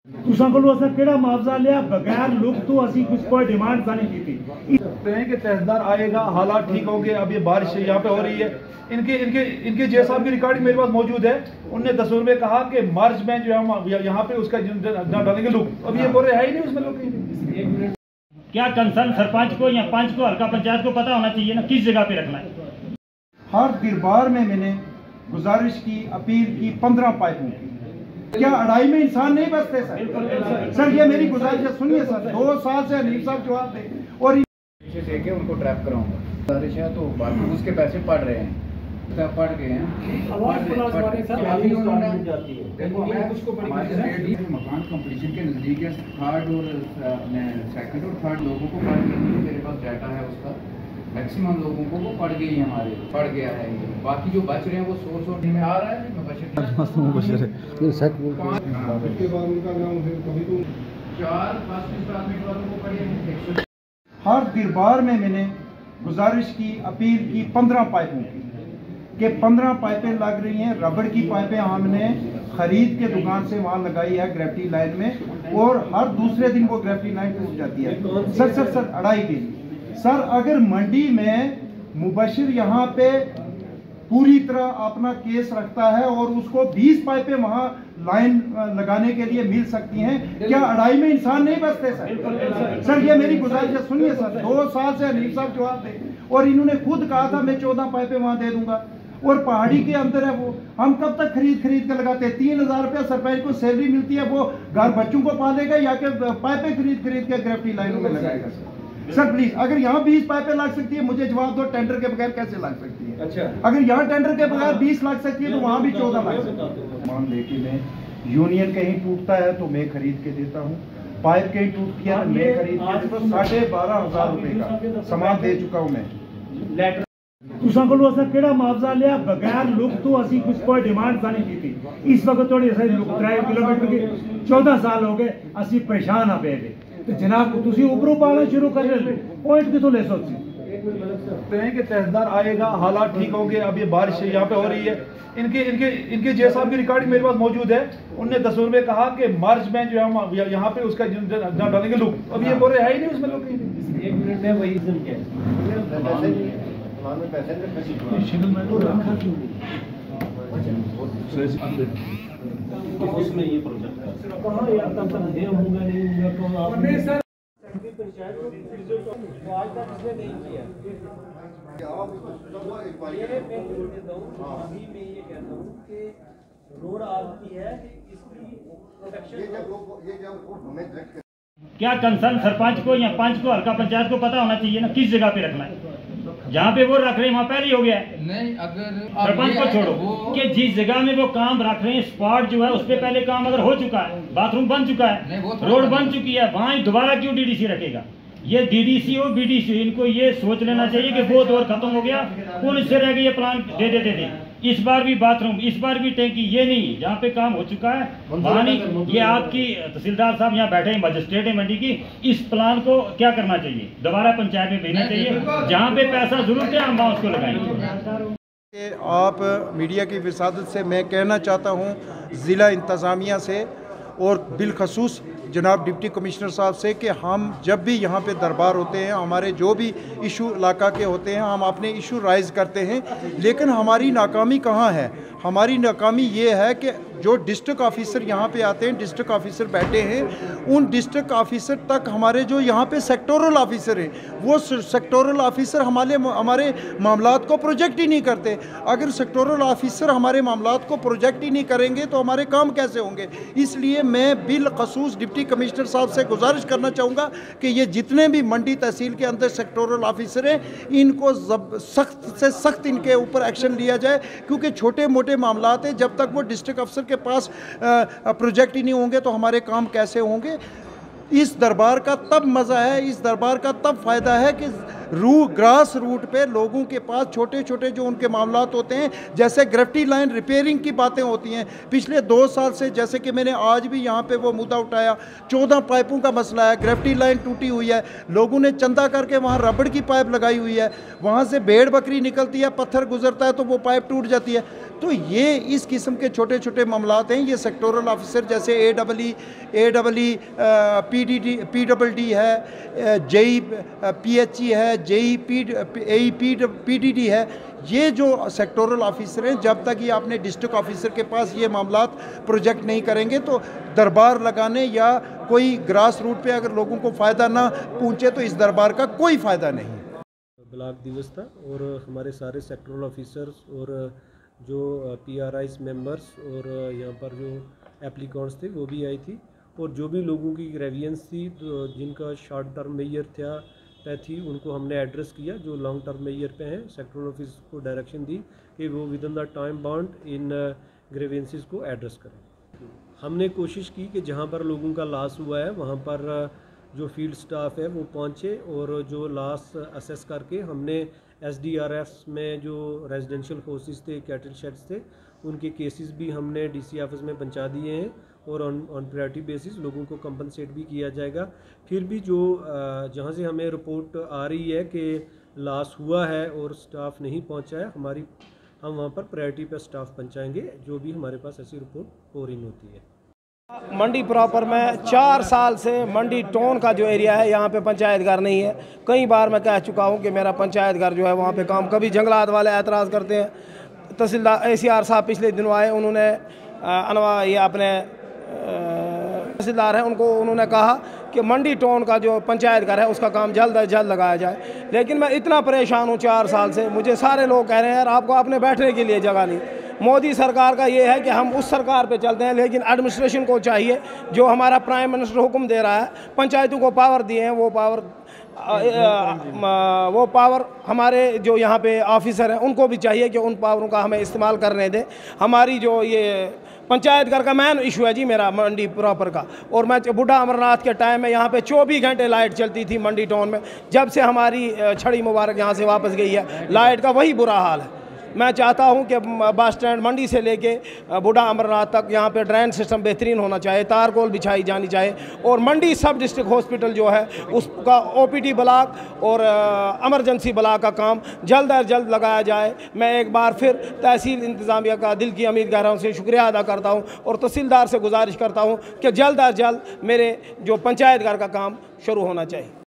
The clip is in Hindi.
तुसां कोलों असां केड़ा मुआवजा लिया बगैर लुक तो असी कुछ कोई डिमांड नहीं की थी। कि तहसीलदार आएगा, हालात ठीक होंगे। अब ये बारिश यहाँ पे हो रही है, इनके जे साहब की रिकॉर्डिंग मेरे पास मौजूद है। उनने 10 में कहा कि मार्च में जो हम यहाँ पे उसका डालेंगे लुक। अब ये बोल रहे है ही नहीं उसमें लोग। क्या कंसर्न सरपंच को या पंच को, हल्का पंचायत को पता होना चाहिए ना किस जगह पे रखना है। हर दरबार में मैंने गुजारिश की, अपील की, 15 पाइपों की। क्या अढ़ाई में इंसान नहीं बचते सर? सर ये मेरी गुजारिश है, सुनिए सर। 2 साल से हनीफ साहब जवाब दे और देके उनको ट्रैप कराऊंगा। गुजारिश है तो बाकी उसके पैसे पड़ रहे हैं, पड़ गए हैं। मकान कंप्लीशन के नजदीक है, थर्ड और सेकंड और थर्ड लोगों को पड़ गई। मेरे पास डाटा है उसका, मैक्सिमम लोगों को वो पड़ गई हमारे, पड़ गया है। बाकी जो बच रहे हैं वो 100 में आ रहा है। हर दरबार में मैंने गुजारिश की, अपील की, 15 पाइपों की कि 15 पाइपें लग रही हैं। रबड़ की पाइपें हमने खरीद के दुकान से वहां लगाई है ग्रेविटी लाइन में, और हर दूसरे दिन वो ग्रेविटी लाइन टूट जाती है। सर अढ़ाई दिन। सर अगर मंडी में मुबशिर यहाँ पे पूरी तरह अपना केस रखता है और उसको 20 पाइपें वहां लाइन लगाने के लिए मिल सकती हैं, क्या अढ़ाई में इंसान नहीं बचते सर? सर ये मेरी गुजारिश है, सुनिए सर। 2 साल से हनीफ साहब जवाब दे और इन्होंने खुद कहा था मैं 14 पाइपें वहां दे दूंगा, और पहाड़ी के अंदर है वो। हम कब तक खरीद के लगाते हैं? 3000 रुपया सरपंच को सैलरी मिलती है, वो घर बच्चों को पालेगा या कि पाइपें खरीद के ग्रेविटी लाइनों में लगाएगा? सर प्लीज, अगर यहाँ 20 पाइपें लग सकती है, मुझे जवाब दो टेंडर के बगैर कैसे लग सकती है? अच्छा, अगर यहाँ टेंडर के बगैर 20 लग सकती है तो वहाँ भी 14 लग सकती है। मान लेके मैं यूनियन कहीं टूटता है तो मैं खरीद के देता हूँ, पाइप कहीं टूट गया मैं खरीद के देता हूँ। 12,500 रुपए का सामान दे चुका हूँ मैं। तुसां कोलों असां केड़ा मुआवजा लिया बगैर लुक तो असी कुछ कोई डिमांड नहीं की थी। इस वक्त थोड़ी सही लुक 3 किलोमीटर की 14 साल हो गए, असी परेशान आ पे तो जनाब तुसी ऊपरों पाना शुरू कर रहे पॉइंट कितों ले सोची कि तहसीलदार आएगा, हालात ठीक होंगे। अब ये बारिश यहाँ पे हो रही है, इनके जे साहब की रिकॉर्डिंग मेरे पास मौजूद है। उनने 10 में कहा कि मार्च में जो हम यहाँ पे उसका डालेंगे लुक। अब ये बोल रहे है ही नहीं उसमें लोग। 1 मिनट में वही क्या उसमें ये प्रोजेक्ट कहाँ यार तब तक दे होगा नहीं होगा तो आपने सर पंचायत को आज तक इसने नहीं किया। ये मैं जोड़ देता हूँ, अभी मैं ये कहता हूँ कि रोड आपकी है, इसकी प्रोटेक्शन। क्या कंसर्न सरपंच को या पंच को, हल्का पंचायत को पता होना चाहिए ना किस जगह पे रखना है। जहाँ पे वो रख रहे हैं वहाँ पहले ही हो गया है। नहीं, अगर सरपंच को छोड़ो कि जिस जगह में वो काम रख रहे हैं स्पॉट जो है उस पे पहले काम अगर हो चुका है, बाथरूम बन चुका है, रोड बन चुकी है, वहाँ दोबारा क्यों डीडीसी रखेगा? ये डीडीसी हो बीडीसी, इनको ये सोच लेना चाहिए कि वो दौर खत्म हो गया, कौन इससे रह गए ये प्लान दे देते। इस बार भी बाथरूम, इस बार भी टैंकी, ये नहीं जहाँ पे काम हो चुका है वहाँ नहीं। ये आपकी तहसीलदार साहब यहाँ बैठे हैं, मजिस्ट्रेट है मंडी की, इस प्लान को क्या करना चाहिए? दोबारा पंचायत में भेजना चाहिए, जहाँ पे पैसा जरूरत है हम वहाँ उसको लगाएंगे। आप मीडिया की विसादत से मैं कहना चाहता हूँ ज़िला इंतज़ामिया से और बिलखसूस जनाब डिप्टी कमिश्नर साहब से कि हम जब भी यहाँ पे दरबार होते हैं, हमारे जो भी इशू इलाका के होते हैं, हम अपने इशू राइज़ करते हैं। लेकिन हमारी नाकामी कहाँ है? हमारी नाकामी ये है कि जो डिस्ट्रिक्ट ऑफिसर यहाँ पे आते हैं, डिस्ट्रिक्ट ऑफिसर बैठे हैं, उन डिस्ट्रिक्ट ऑफिसर तक हमारे जो यहाँ पे सेक्टोरल ऑफिसर हैं, वो सेक्टोरल ऑफिसर हमारे मामलात को प्रोजेक्ट ही नहीं करते। अगर सेक्टोरल ऑफिसर हमारे मामलात को प्रोजेक्ट ही नहीं करेंगे तो हमारे काम कैसे होंगे? इसलिए मैं बिलखसूस डिप्टी कमिश्नर साहब से गुजारिश करना चाहूँगा कि ये जितने भी मंडी तहसील के अंदर सेक्टोरल ऑफिसर हैं, इनको सख्त से सख्त इनके ऊपर एक्शन लिया जाए, क्योंकि छोटे मोटे मामलात हैं, जब तक वो डिस्ट्रिक्ट अफसर के पास प्रोजेक्ट ही नहीं होंगे तो हमारे काम कैसे होंगे? इस दरबार का तब मज़ा है, इस दरबार का तब फ़ायदा है कि ग्रास रूट पे लोगों के पास छोटे छोटे जो उनके मामलात होते हैं, जैसे ग्रेविटी लाइन रिपेयरिंग की बातें होती हैं। पिछले 2 साल से, जैसे कि मैंने आज भी यहाँ पे वो मुद्दा उठाया, 14 पाइपों का मसला है, ग्रेविटी लाइन टूटी हुई है, लोगों ने चंदा करके वहाँ रबड़ की पाइप लगाई हुई है, वहाँ से भेड़ बकरी निकलती है, पत्थर गुजरता है तो वो पाइप टूट जाती है। तो ये इस किस्म के छोटे छोटे मामलात हैं। ये सेक्टोरल ऑफिसर जैसे AEE PDD है, JEE PHE है, JEE PDD है, ये जो सेक्टोरल ऑफिसर हैं, जब तक ये अपने डिस्ट्रिक्ट ऑफिसर के पास ये मामलात प्रोजेक्ट नहीं करेंगे तो दरबार लगाने या कोई ग्रास रूट पे अगर लोगों को फ़ायदा ना पहुँचे तो इस दरबार का कोई फ़ायदा नहीं। ब्लॉक दिवस था और हमारे सारे सेक्टरल ऑफिसर्स और जो PRIs मेंबर्स और यहाँ पर जो एप्लीकेंट्स थे वो भी आई थी, और जो भी लोगों की ग्रेवियंस थी तो जिनका शॉर्ट टर्म मेजर तय थी उनको हमने एड्रेस किया। जो लॉन्ग टर्म मेजर पे हैं, सेक्टरल ऑफिस को डायरेक्शन दी कि वो with in the time bound in grievances को एड्रेस करें। हमने कोशिश की कि जहाँ पर लोगों का लॉस हुआ है वहाँ पर जो फील्ड स्टाफ है वो पहुँचे, और जो लॉस असेस करके हमने SDRFs में जो रेजिडेंशियल हाउसेस थे, कैटल शेड्स थे, उनके केसेस भी हमने DC ऑफिस में पहुंचा दिए हैं, और ऑन प्रायोरिटी बेसिस लोगों को कंपनसेट भी किया जाएगा। फिर भी जो जहां से हमें रिपोर्ट आ रही है कि लॉस हुआ है और स्टाफ नहीं पहुंचा है, हम वहां पर प्रायोरिटी पे स्टाफ पहुंचाएंगे, जो भी हमारे पास ऐसी रिपोर्ट पोरिंग होती है। मंडी प्रॉपर में 4 साल से मंडी टाउन का जो एरिया है यहाँ पे पंचायत घर नहीं है। कई बार मैं कह चुका हूँ कि मेरा पंचायत घर जो है वहाँ पे काम, कभी जंगलात वाले एतराज़ करते हैं। तहसीलदार ACR साहब पिछले दिनों आए, उन्होंने ये अपने तहसीलदार हैं उन्होंने कहा कि मंडी टाउन का जो पंचायत घर है उसका काम जल्द अज जल्द लगाया जाए। लेकिन मैं इतना परेशान हूँ 4 साल से, मुझे सारे लोग कह रहे हैं यार आपको अपने बैठने के लिए जगह नहीं। मोदी सरकार का ये है कि हम उस सरकार पे चलते हैं, लेकिन एडमिनिस्ट्रेशन को चाहिए, जो हमारा प्राइम मिनिस्टर हुक्म दे रहा है, पंचायतों को पावर दिए हैं, वो पावर हमारे जो यहाँ पे ऑफिसर हैं उनको भी चाहिए कि उन पावरों का हमें इस्तेमाल करने दें। हमारी जो ये पंचायत घर का मेन इशू है जी मेरा मंडी प्रॉपर का, और मैं बुढ़ा अमरनाथ के टाइम में यहाँ पे 24 घंटे लाइट चलती थी मंडी टाउन में। जब से हमारी छड़ी मुबारक यहाँ से वापस गई है, लाइट का वही बुरा हाल है। मैं चाहता हूं कि बस स्टैंड मंडी से लेके बुढ़ा अमरनाथ तक यहाँ पे ड्रेन सिस्टम बेहतरीन होना चाहिए, तारकोल बिछाई जानी चाहिए, और मंडी सब डिस्ट्रिक्ट हॉस्पिटल जो है उसका OPD ब्लॉक और एमरजेंसी ब्लॉक का काम जल्द अज जल्द लगाया जाए। मैं एक बार फिर तहसील इंतज़ामिया का दिल की अमीर गहराइयों से शुक्रिया अदा करता हूँ, और तहसीलदार से गुजारिश करता हूँ कि जल्द अज जल्द मेरे जो पंचायत घर का काम शुरू होना चाहिए।